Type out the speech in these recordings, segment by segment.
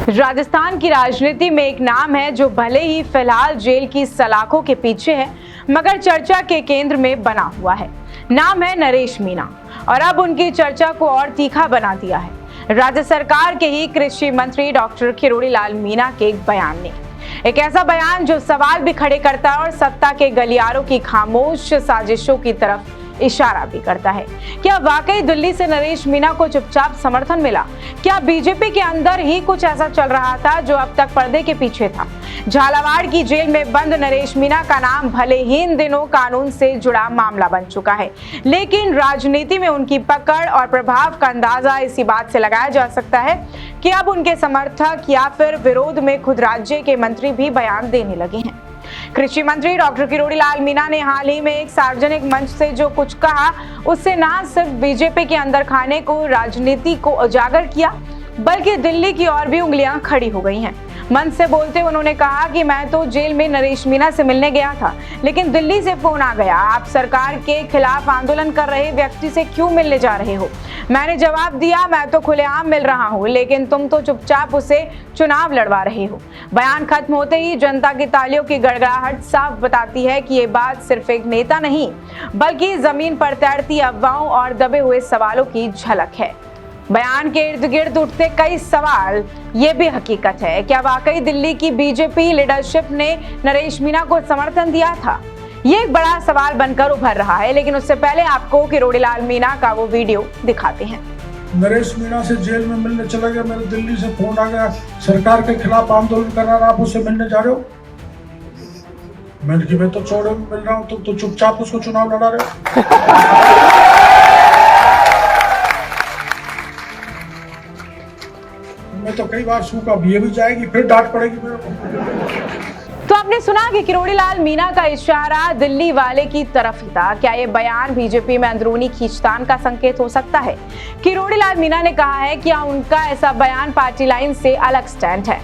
राजस्थान की राजनीति में एक नाम है जो भले ही फिलहाल जेल की सलाखों के पीछे है, मगर चर्चा के केंद्र में बना हुआ है। नाम है नरेश मीणा और अब उनकी चर्चा को और तीखा बना दिया है राज्य सरकार के ही कृषि मंत्री डॉक्टर किरोड़ी लाल मीणा के एक बयान ने। एक ऐसा बयान जो सवाल भी खड़े करता है और सत्ता के गलियारों की खामोश साजिशों की तरफ इशारा भी करता है। क्या वाकई दिल्ली से नरेश मीणा को चुपचाप समर्थन मिला? क्या बीजेपी के अंदर ही कुछ ऐसा चल रहा था जो अब तक पर्दे के पीछे था? झालावाड़ की जेल में बंद नरेश मीणा का नाम भले ही इन दिनों कानून से जुड़ा मामला बन चुका है, लेकिन राजनीति में उनकी पकड़ और प्रभाव का अंदाजा इसी बात से लगाया जा सकता है कि अब उनके समर्थक या फिर विरोध में खुद राज्य के मंत्री भी बयान देने लगे हैं। कृषि मंत्री डॉक्टर किरोड़ी लाल मीणा ने हाल ही में एक सार्वजनिक मंच से जो कुछ कहा, उससे न सिर्फ बीजेपी के अंदर खाने को राजनीति को उजागर किया, बल्कि दिल्ली की और भी उंगलियां खड़ी हो गई हैं। मंच से बोलते उन्होंने कहा कि मैं तो जेल में नरेश मीणा से मिलने गया था, लेकिन दिल्ली से फोन आ गया, आप सरकार के खिलाफ आंदोलन कर रहे व्यक्ति से क्यों मिलने जा रहे हो? मैंने जवाब दिया, मैं तो खुलेआम मिल रहा हूं, लेकिन तुम तो चुपचाप उसे चुनाव लड़वा रहे हो। बयान खत्म होते ही जनता की तालियों की गड़गड़ाहट साफ बताती है कि ये बात सिर्फ एक नेता नहीं, बल्कि जमीन पर तैरती अफवाहों और दबे हुए सवालों की झलक है। बयान के इर्द गिर्द उठते कई सवाल ये भी हकीकत है, क्या वाकई दिल्ली की बीजेपी लीडरशिप ने नरेश मीणा को समर्थन दिया था? ये एक बड़ा सवाल बनकर उभर रहा है, लेकिन उससे पहले आपको किरोड़ी लाल मीणा का वो वीडियो दिखाते हैं। नरेश मीणा से जेल में मिलने चला गया, मेरे दिल्ली से फोन आ गया, सरकार के खिलाफ आंदोलन कर रहा है, आप उससे मिलने जा रहे हो? मैंने कि मैं तो चौड़े में मिल रहा हूँ, तो चुपचाप उसको चुनाव लड़ा रहे हो। मैं तो कई बार सूखा ये भी जाएगी, फिर डांट पड़ेगी मेरे को। तो आपने सुना कि किरोड़ी लाल मीणा का इशारा दिल्ली वाले की तरफ ही था। क्या ये बयान बीजेपी में अंदरूनी खींचतान का संकेत हो सकता है? किरोड़ी लाल मीणा ने कहा है कि उनका ऐसा बयान पार्टी लाइन से अलग स्टैंड है।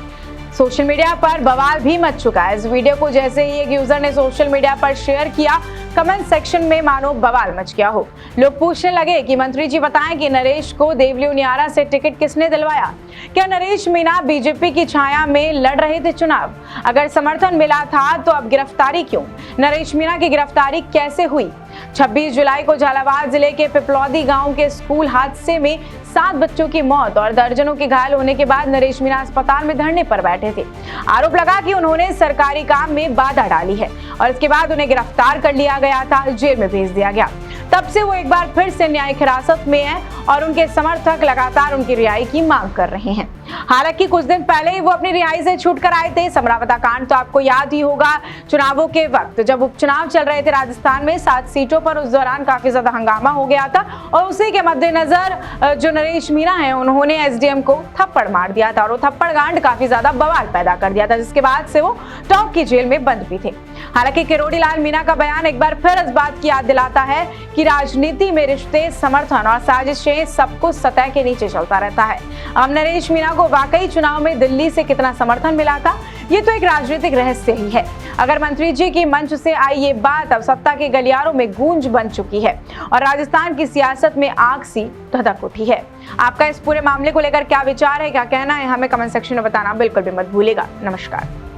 सोशल मीडिया पर बवाल भी मच चुका है। इस वीडियो को जैसे ही एक यूजर ने सोशल मीडिया पर शेयर किया, कमेंट सेक्शन में मानो बवाल मच गया हो। लोग पूछने लगे कि मंत्री जी बताएं कि नरेश को देवली उनियारा से टिकट किसने दिलवाया? क्या नरेश मीणा बीजेपी की छाया में लड़ रहे थे चुनाव? अगर समर्थन मिला था तो अब गिरफ्तारी क्यों? नरेश मीणा की गिरफ्तारी कैसे हुई? 26 जुलाई को झालावाड़ जिले के पिपलौदी गांव के स्कूल हादसे में 7 बच्चों की मौत और दर्जनों के घायल होने के बाद नरेश मीणा अस्पताल में धरने पर बैठे थे। आरोप लगा कि उन्होंने सरकारी काम में बाधा डाली है और इसके बाद उन्हें गिरफ्तार कर लिया गया था, जेल में भेज दिया गया। तब से वो एक बार फिर से न्यायिक हिरासत में है और उनके समर्थक लगातार उनकी रिहाई की मांग कर रहे हैं। हालांकि कुछ दिन पहले ही वो अपनी रिहाई से छूट कर आए थे। समरावता कांड तो आपको याद ही होगा, चुनावों के वक्त जब उपचुनाव चल रहे थे राजस्थान में 7 सीटों पर, उस दौरान काफी ज्यादा हंगामा हो गया था और उसी के मद्देनजर जो नरेश मीणा है उन्होंने एसडीएम को थप्पड़ मार दिया था और वो थप्पड़ कांड काफी ज्यादा बवाल पैदा कर दिया था, जिसके बाद से वो टॉप की जेल में बंद भी थे। हालांकि किरोड़ी लाल मीणा का बयान एक बार फिर इस बात की याद दिलाता है कि राजनीति में रिश्ते, समर्थन और साजिशें सब कुछ सतह के नीचे चलता रहता है। अब नरेश मीणा को वाकई चुनाव में दिल्ली से कितना समर्थन मिला था, ये तो एक राजनीतिक रहस्य ही है। अगर मंत्री जी की मंच से आई ये बात अब सत्ता के गलियारों में गूंज बन चुकी है और राजस्थान की सियासत में आग सी धधक उठी है। आपका इस पूरे मामले को लेकर क्या विचार है, क्या कहना है, हमें कमेंट सेक्शन में बताना बिल्कुल भी मत भूलिएगा। नमस्कार।